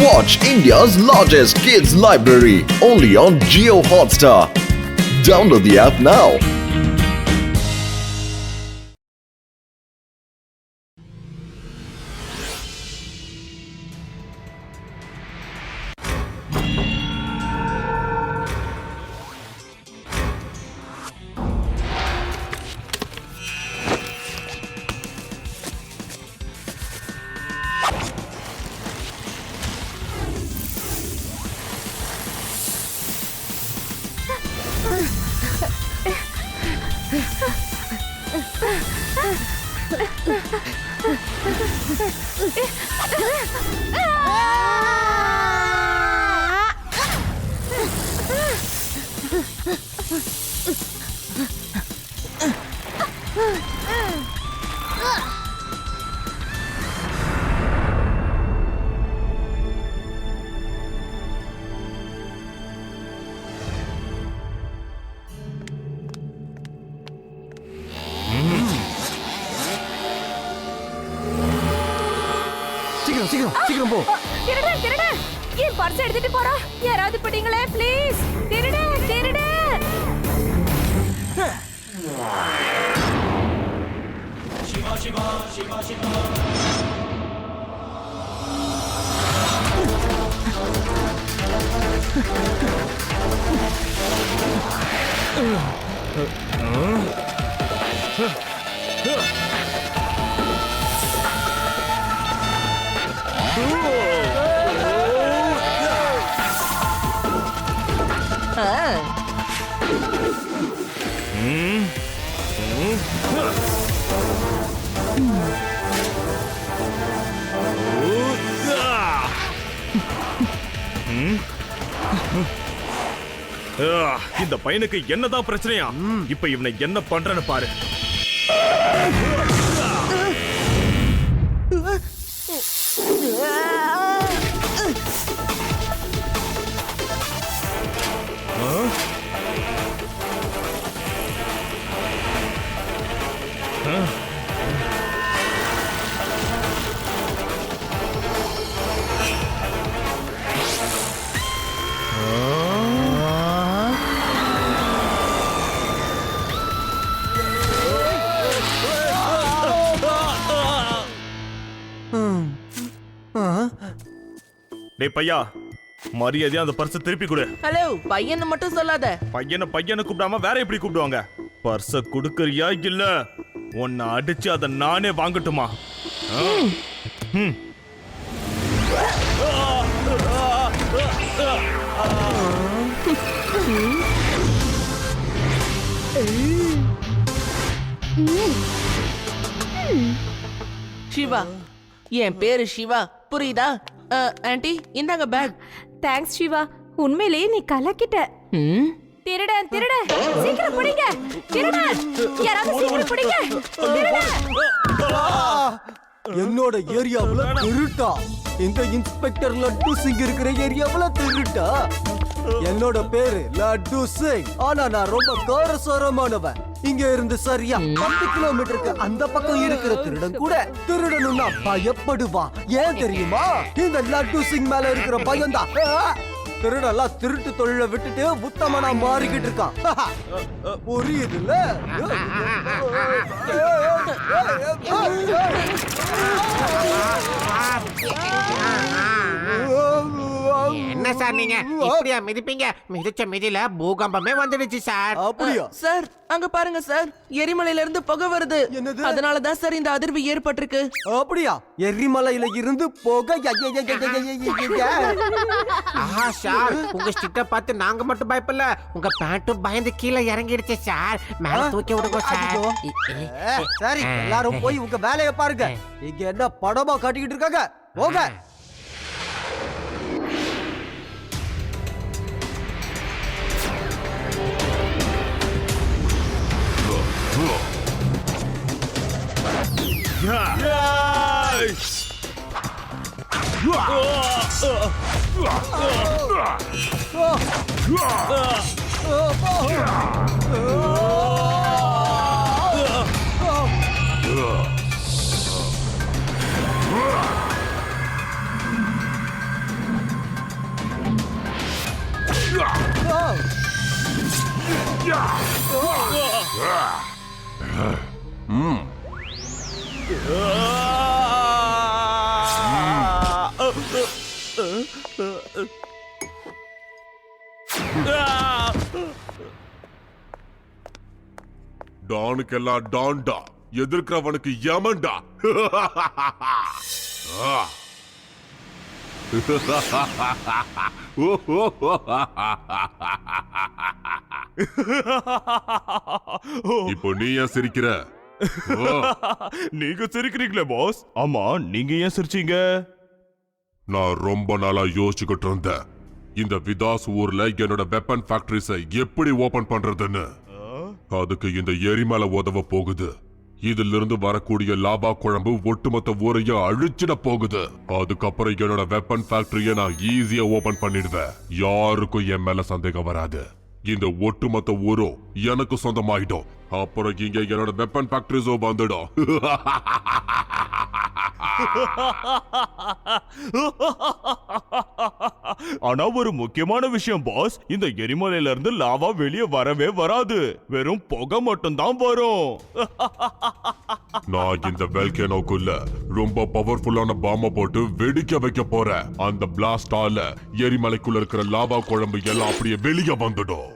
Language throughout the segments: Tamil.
Watch India's largest kids library only on Jio Hotstar. Download the app now. சீக்கிரம் போ. திருடு என் பர்ஸ் எடுத்துட்டு போறா. யாராவது பிடிங்களே ப்ளீஸ். திருடு சிவா இந்த பையனுக்கு என்னதான் பிரச்சனையா? இப்ப இவனை என்ன பண்றன்னு பாரு. டேய் பையா, மரியாதையா அந்த பர்ஸ திருப்பி கொடு. ஹலோ, பையனை மட்டும் சொல்லாத. பையனை கூப்பிடாம வேற எப்படி கூப்பிடுவாங்க? பர்ஸ குடுக்கறியா இல்ல உன்னை அடிச்சு அதை நானே வாங்கட்டுமா? சிவா, என் பேரு சிவா, புரியுதா? ஆன்ட்டி, இந்தாங்க பேக். தேங்க்ஸ் சிவா, உண்மையிலேயே நீ கலக்கிட்ட. திருடன் சீக்கிரம் பிடிங்க. திருடன் யாராவது சீக்கிரம் பிடிங்க. என்னோட ஏரியாவுல திருட்டா? இந்த இன்ஸ்பெக்டர் லட்டு சிங் இருக்கிற ஏரியாவுல திருட்டா? என்னோட பேரு லட்டு சிங். ஆனா நான் ரொம்ப காரசாரமானவன். இங்க இருந்து சரியா 10 கிலோமீட்டருக்கு அந்த பக்கம் இருக்கிற திருடன் கூட திருடனும்னா பயப்படுவான். ஏன் தெரியுமா? இந்த லட்டு சிங் மேல இருக்கிற பயம் தான். திருடெல்லாம் திருட்டு தொழிலை விட்டுட்டு உத்தமனா மாறிக்கிட்டு இருக்கான். புரியுதுல்ல? என்ன சார் நீங்க இப்படியா மிதிப்பீங்க? மிதிச்ச மிதில பூகம்பமே வந்துடுச்சு சார். அப்படியா சார்? அங்க பாருங்க சார், எரிமலையில இருந்து புகை வருது. என்னது? அதனாலதான் சார் இந்த அதிர்வு ஏற்பட்டிருக்கு. அப்படியா? எரிமலையில இருந்து போக சார், உங்க ஸ்டிட்ட பார்த்து நாங்க மட்டும் பயப்படல, உங்க பேண்ட்டும் பயந்து கீழே இறங்கிடுச்சு சார். மேல தூக்கி விடுங்க சார். சரி, எல்லாரும் போய் உங்க வேலையை பாருங்க. இங்க என்ன படமா காட்டிக்கிட்டு இருக்காங்க? போங்க. டானுக்கெல்லாம் டான்டா, எதிர்க்கிறவனுக்கு யமன்டா. இப்போ நீ ஏன் சிரிக்கிற? நீங்க சிரிக்கிறீங்களே பாஸ். ஆமா, நீங்க ஏன் சிரிச்சீங்க? நான் ரொம்ப நாளா யோசிச்சுக்கிட்டு இருந்தேன், இந்த விதாஸ் ஊர்ல என்னோட வெப்பன் ஃபேக்டரிஸை எப்படி ஓபன் பண்றதுன்னு. அதுக்கு இந்த எரிமலை உதவ போகுது. இதுல இருந்து வரக்கூடிய லாபா குழம்பு ஒட்டுமொத்த ஊரையும் அழிச்சிட போகுது. அதுக்கப்புறம் என்னோட வெப்பன் ஃபேக்டரியை நான் ஈஸியா ஓபன் பண்ணிடுவேன். யாருக்கும் என் மேல சந்தேகம் வராது. இந்த ஒட்டுமொத்த ஊரும் எனக்கு சொந்தமாயிடும். அப்புறம் இங்க என்னோட வெப்பன் ஃபேக்டரிஸோ வந்துடும். ஆனா ஒரு முக்கியமான விஷயம் பாஸ், இந்த எரிமலையில இருந்து லாவா வெளியே வரவே வராது. வெறும் புகை மட்டும் தான் வரும். நான் இந்த வெல்கேனோக்குள்ள ரொம்ப பவர்ஃபுல்லான பாம்ப போட்டு வெடிக்க வைக்க போறேன். அந்த பிளாஸ்டால எரிமலைக்குள்ள இருக்கிற லாவா குழம்பு எல்லாம் அப்படியே வெளியே வந்துடும்.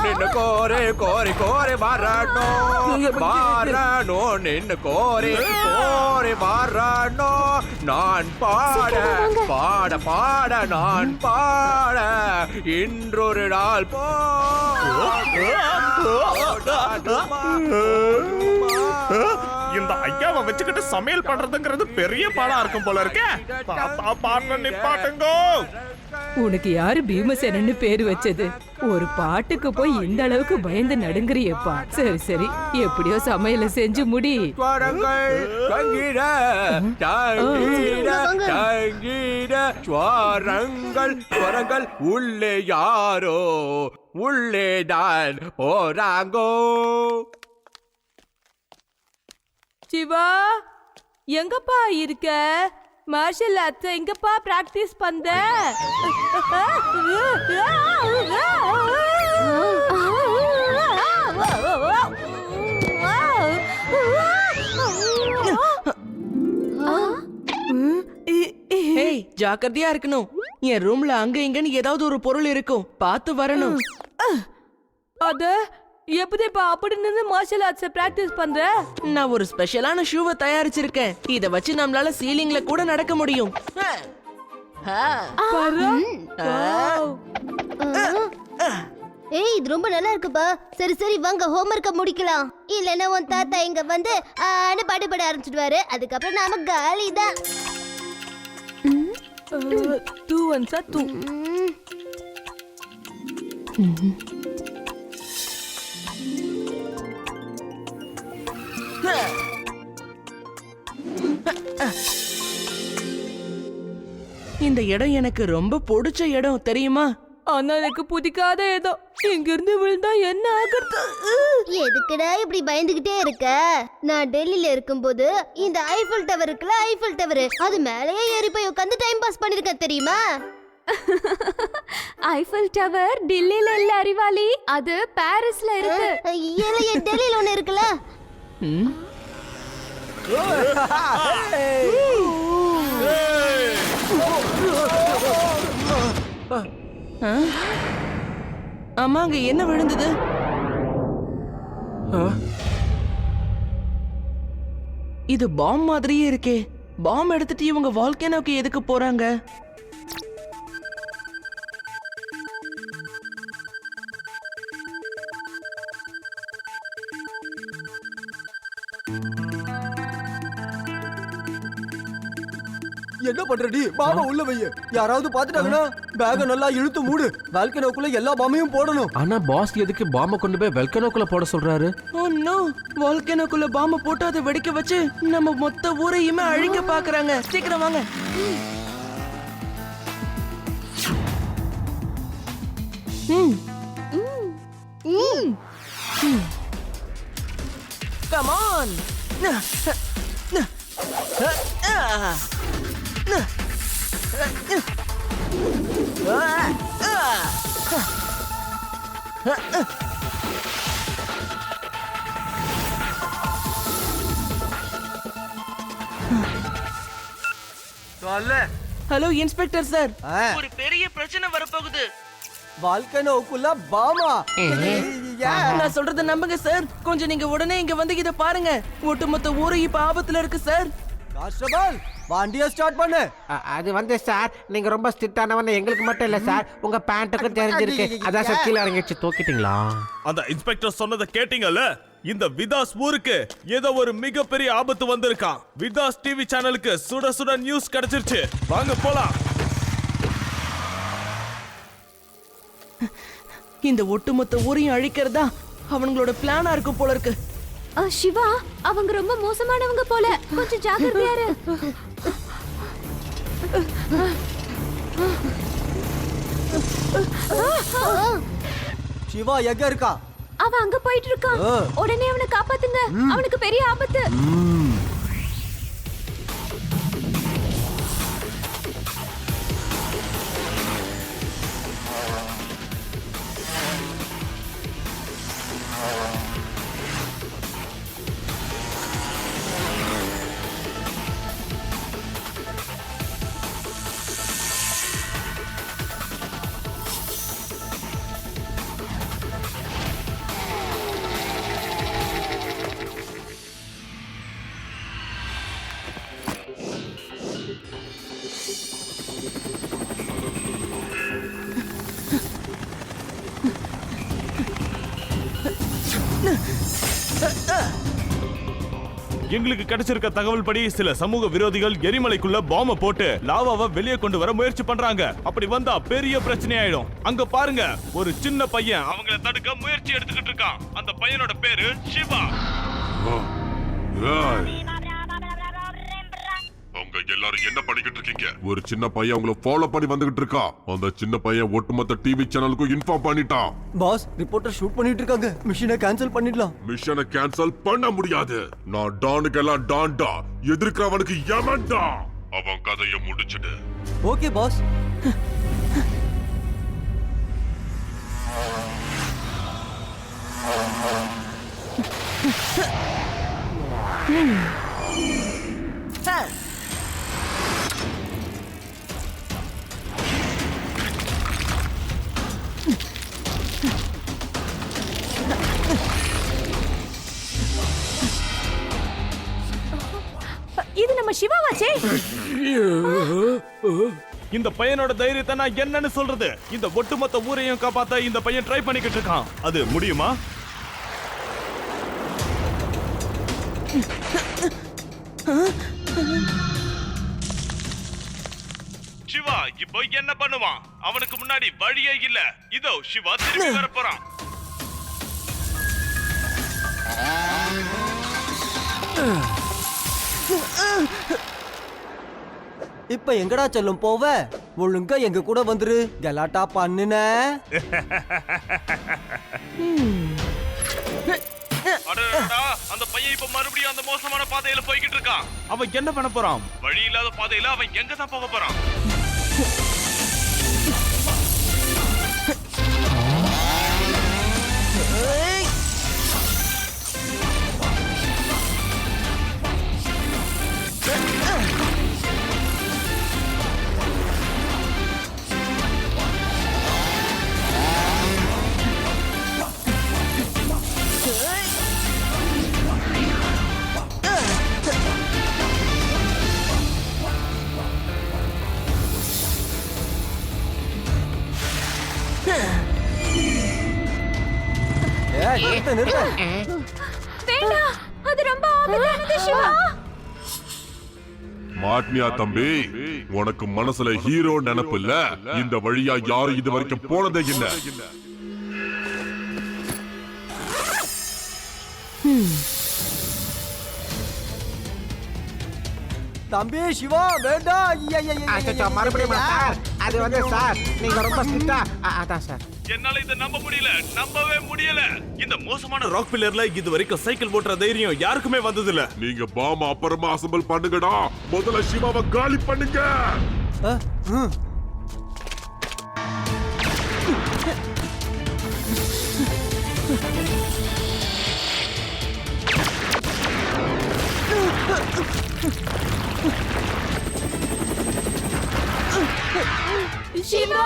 நின்ன கோரே கோரி கோரி வரணோ நின்னு கோரி கோரி வரணோ. நான் பாட பாட பாட நான் பாட இன்றொரு நாள் போ. இந்த ஐயாவை வச்சுக்கிட்டு சமையல் பண்றதுங்கிறது பெரிய பாடா இருக்கும் போல இருக்கே. தாத்தா பாட்டு நிப்பாட்டுங்க. உனக்கு யாரு பீமசேனன்னு பேரு வச்சது? ஒரு பாட்டுக்கு போய் இந்த அளவுக்கு பயந்து நடுங்குறியப்பா. சரி சரி, எப்படியோ சமையல செஞ்சு முடி. ஸ்வரங்கள் தங்கிட தங்கிட தங்கிட ஸ்வரங்கள் ஸ்வரங்கள் உள்ளே யாரோ உள்ளேதான் போறாங்கோ. சிவா, எங்கப்பா இருக்க? மார்ஷல் ஆர்ட்ஸ் எங்கப்பா பிராக்டிஸ் பண்ற? ஏய், ஜாக்கிரதையா இருக்கணும். என் ரூம்ல அங்க இங்கன்னு ஏதாவது ஒரு பொருள் இருக்கும், பார்த்து வரணும். அத எப்படிப்பா அப்படி நின்று மார்ஷல் ஆர்ட்ஸ் பிராக்டிஸ் பண்ற? நான் ஒரு ஸ்பெஷலான ஷூவை தயாரிச்சிருக்கேன். இத வச்சு நம்மளால சீலிங்ல கூட நடக்க முடியும். பாரு. ஏய், இது ரொம்ப நல்லா இருக்குப்பா. சரி சரி, வாங்க ஹோம்வொர்க்க முடிக்கலாம். இல்லன்னா உன் தாத்தா இங்க வந்து பாடுபட ஆரம்பிச்சிடுவாரு. அதுக்கப்புறம் நாம காலி தான். 2 1 2. இந்த இடம் எனக்கு ரொம்ப பிடிச்ச இடம், தெரியுமா? ஆனா எனக்கு பிடிக்காத இடம். இங்க இருந்து விழுந்தா என்ன ஆகுறது? எதுக்குடா இப்படி பயந்துகிட்டே இருக்க? நான் டெல்லியில இருக்கும்போது இந்த ஐஃபில் டவர் இருக்குல்ல, ஐஃபில் டவர், அது மேலேயே ஏறி போய் உட்காந்து டைம் பாஸ் பண்ணிருக்கேன், தெரியுமா? ஐஃபில் டவர் டெல்லியில இல்ல அறிவாளி, அது பாரிஸ்ல இருக்கு. ஏன் டெல்லியில ஒண்ணு இருக்குல்ல? அம்மா, அங்க என்ன விழுந்தது? இது பாம் மாதிரியே இருக்கே. பாம் எடுத்துட்டு இவங்க வால்கேனோக்கு எதுக்கு போறாங்க? என்ன பண்றடி? பாமா உள்ள வைய. யாராவது பாத்துட்டாங்கன்னா பேக நல்லா இழுத்து மூடு. வால்கனோக்குள்ள எல்லா பாமையும் போடணும். ஆனா பாஸ் எதுக்கு பாம்ப கொண்டு போய் வெல்கனோக்குள்ள போட சொல்றாரு? ஓ நோ, வால்கனோக்குள்ள பாம்ப போட்டு அதை வெடிக்க வச்சு நம்ம மொத்த ஊரையுமே அழிக்க பாக்குறாங்க. சீக்கிரம் வாங்க. Come on. Hello inspector sir, ஒரு பெரிய பிரச்சனை வரப்போகுது. வால்கனோக்குள்ள பாமா. நான் சொல்றத நம்புங்க சார். கொஞ்சம் நீங்க உடனே இங்க வந்து இத பாருங்க. ஒட்டுமொத்த ஊரு இப்ப ஆபத்துல இருக்கு சார். கான்ஸ்டபிள், வண்டியை ஸ்டார்ட் பண்ணு. அது வந்து சார், நீங்க ரொம்ப ஸ்ட்ரிக்டானவன்னு எங்களுக்கு மட்டும் இல்ல சார், உங்க பேண்ட்டுக்கும் தெரிஞ்சிருக்கு. அதான் சார் கீழே இறங்கிச்சு. தூக்கிட்டீங்களா? அந்த இன்ஸ்பெக்டர் சொன்னதை கேட்டீங்கல்ல? இந்த விதாஸ் ஊருக்கு ஏதோ ஒரு மிகப்பெரிய ஆபத்து வந்திருக்கான். விதாஸ் டிவி சேனலுக்கு சுட சுட நியூஸ் கிடைச்சிருச்சு. வாங்க போலாம். இந்த ஒட்டுமொத்த ஊரையும் அழிக்கிறதா அவங்களோட பிளானா இருக்கும் போல இருக்கு. சிவா, அவங்க ரொம்ப மோசமானவங்க போல. கொஞ்சம் ஜாக்கிரதையா இரு. சிவா எங்க இருக்கா? அவன் அங்க போயிட்டு இருக்கான். உடனே அவனை காப்பாத்துங்க. அவனுக்கு பெரிய ஆபத்து. எங்களுக்கு கிடைச்சிருக்க தகவல் படி சில சமூக விரோதிகள் எரிமலைக்குள்ள பாம்ப போட்டு லாவாவை வெளியே கொண்டு வர முயற்சி பண்றாங்க. அப்படி வந்தா பெரிய பிரச்சனை ஆயிடும். அங்க பாருங்க, ஒரு சின்ன பையன் அவங்கள தடுக்க முயற்சி எடுத்துக்கிட்டு இருக்கான். அந்த பையனோட பேரு சிவா. அவங்க எல்லாரும் என்ன பண்ணிக்கிட்டு இருக்கீங்க? ஒரு சின்ன பையன் உங்களை ஃபாலோ பண்ணி வந்துகிட்டு இருக்கா. அந்த சின்ன பையன் ஒட்டுமொத்த டிவி சேனலுக்கும் இன்ஃபார்ம் பண்ணிட்டான். பாஸ், ரிப்போர்ட்டர் ஷூட் பண்ணிட்டு இருக்காங்க. மிஷனை கேன்சல் பண்ணிடலாம். மிஷனை கேன்சல் பண்ண முடியாது. நான் டானுக்கெல்லாம் டான்டா, எதிர்க்கிறவனுக்கு யமன்டா. அவன் கதையை முடிச்சிடு. Okay pass. இது நம்ம சிவாவாச்சே. இந்த பையனோட தைரியத்தை நான் என்னன்னு சொல்றது? இந்த ஒட்டுமொத்த ஊரையும் காப்பாத்த இந்த பையன் ட்ரை பண்ணிக்கிட்டு இருக்கான். அது முடியுமா? சிவா இப்போ என்ன பண்ணுவான்? அவனுக்கு முன்னாடி வழியே இல்ல. இதோ சிவா திரும்பி வர போறான். இப்ப எங்கடா செல்லும் போவ? ஒழுங்கா எங்க கூட வந்துரு. கலாட்டா பண்ணுன. அந்த பையன் இப்ப மறுபடியும் அந்த மோசமான பாதையில போய்கிட்டு இருக்கான். அவன் என்ன பண்ண போறான்? வழி இல்லாத பாதையில அவன் எங்க தான் போக போறான்? வேண்டாம், அது ரொம்ப ஆபத்தானது சிவா. மாட்னியா தம்பி, உனக்கு மனசுல ஹீரோ நினைப்பு இல்ல? இந்த வழியா யாரும் இது வரைக்கும் போனதே இல்ல. தம்பி சிவா வேண்டாம். ஐயா, ஐயா, ஐயா, ஐயா, அச்சோ, மறுபடியும் சார் அது வந்து சார் நீங்க ரொம்ப ஸ்ட்ரிக்ட்டா அதான் சார். என்னால இதை நம்ப முடியல, நம்பவே முடியல. இந்த மோசமான ராக் பில்லர்ல இது வரைக்கும் சைக்கிள் ஓட்டுற தைரியம் யாருக்குமே வந்தது இல்ல. நீங்க பாம் அப்புறமா அசம்பிள் பண்ணுங்கடா. முதல்ல சிவாவை காலி பண்ணுங்க. சிவா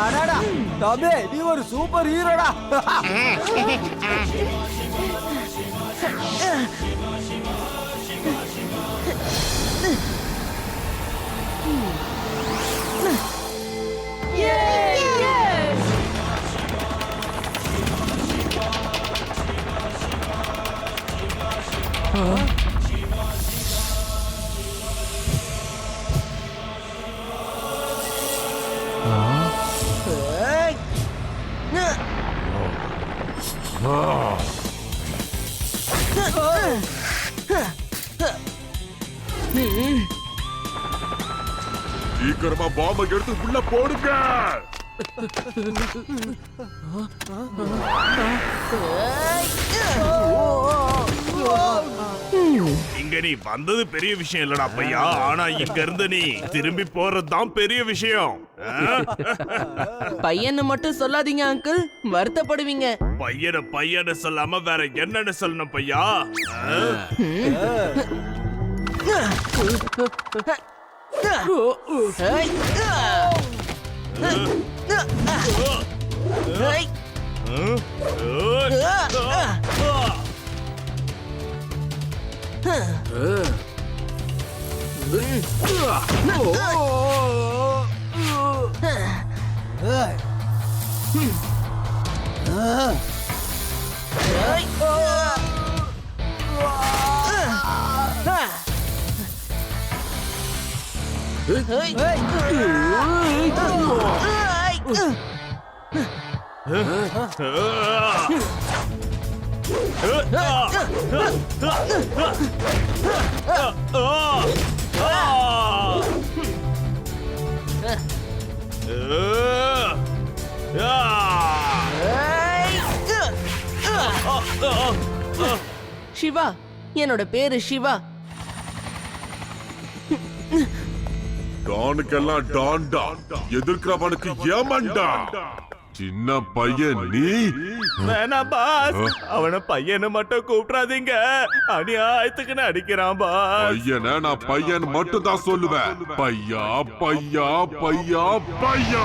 அடடா தம்பி, நீ ஒரு சூப்பர் ஹீரோடா. சீக்கிரமா பாம்பை எடுத்து உள்ள போடுங்க. இங்க நீ வந்தது பெரிய விஷயம் இல்லடா பையா, ஆனா இங்க இருந்து நீ திரும்பி போறதுதான் பெரிய விஷயம். பையன்னு மட்டும் சொல்லாதீங்க அங்கிள், வருத்தப்படுவீங்க. பையனை சொல்லாம வேற என்னன்னு சொல்லணும் பையா? சிவா, என்னோட பேரு சிவா. டானுக்கெல்லாம் டான்டா, எதிர்க்கிறவனுக்கு ஏமண்டா. சின்ன பையன் நீ. வேணா பாஸ், அவனை பையனை மட்டும் கூப்பிடாதீங்க, அநியாயத்துக்கு அடிக்கிறான் பாஸ். பையனை நான் பையன் மட்டும் தான் சொல்லுவேன். பையா பையா பையா பையா.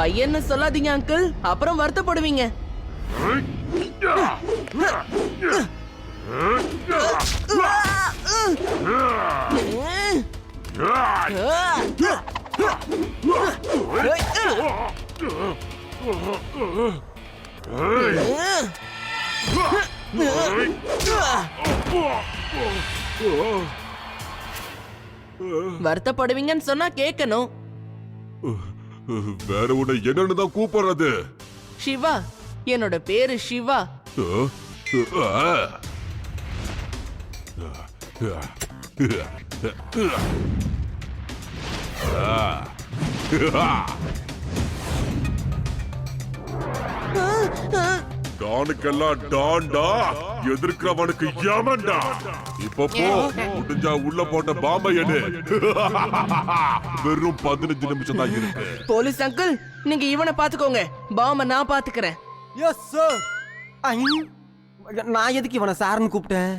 பையன்னு சொல்லாதீங்க அங்கிள், அப்புறம் வருத்தப்படுவீங்க. வருத்தப்படுவீங்கன்னு சொன்னா கேட்கணும். வேற உன்னை என்னன்னு தான் கூப்பிடுறது? சிவா, என்னோட பேரு சிவா. டானுக்கெல்லாம் டான்டா, எதிர்க்கிறவனுக்கு ஏமண்டா. இப்ப போ, முடிஞ்சா உள்ள போட்ட பாம்பை எடு. வெறும் 15 நிமிஷம் தான் இருக்கு. போலீஸ் அங்கிள், நீங்க இவனை பாத்துக்கோங்க, பாம்ப நான் பாத்துக்கிறேன். Yes sir. நான் எதுக்கு இவனை சார்னு கூப்பிட்டேன்?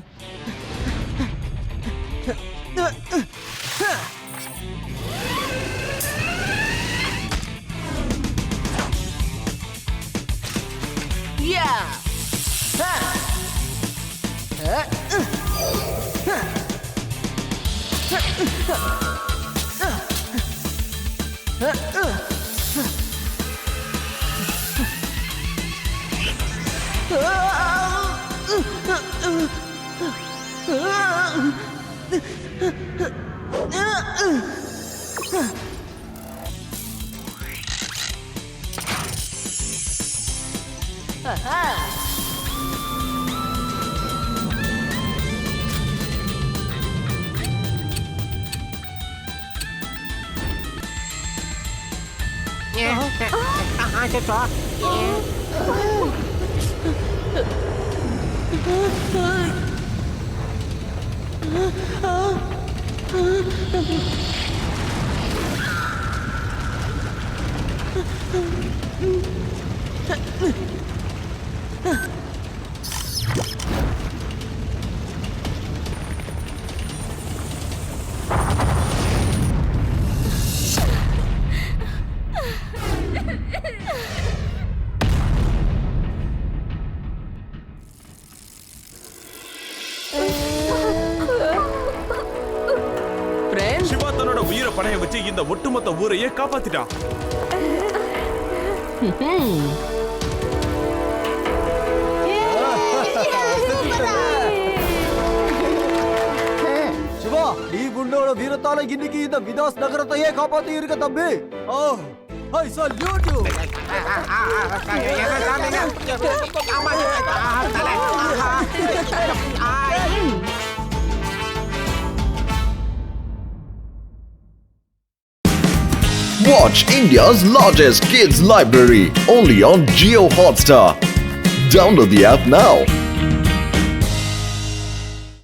அச்சோ. ஃப்ரெண்ட்ஸ், சிவா தன்னோட உயிரை பணைய வச்சு இந்த ஒட்டுமொத்த ஊரையே காப்பாத்திட்டான். சிவா நீ உன்னோட வீரத்தால இன்னைக்கு இந்த விதாஸ் நகரத்தையே காப்பாத்தி இருக்க தம்பி. Oh I salute you. Watch India's largest kids library only on Geo Hotstar. Download the app now.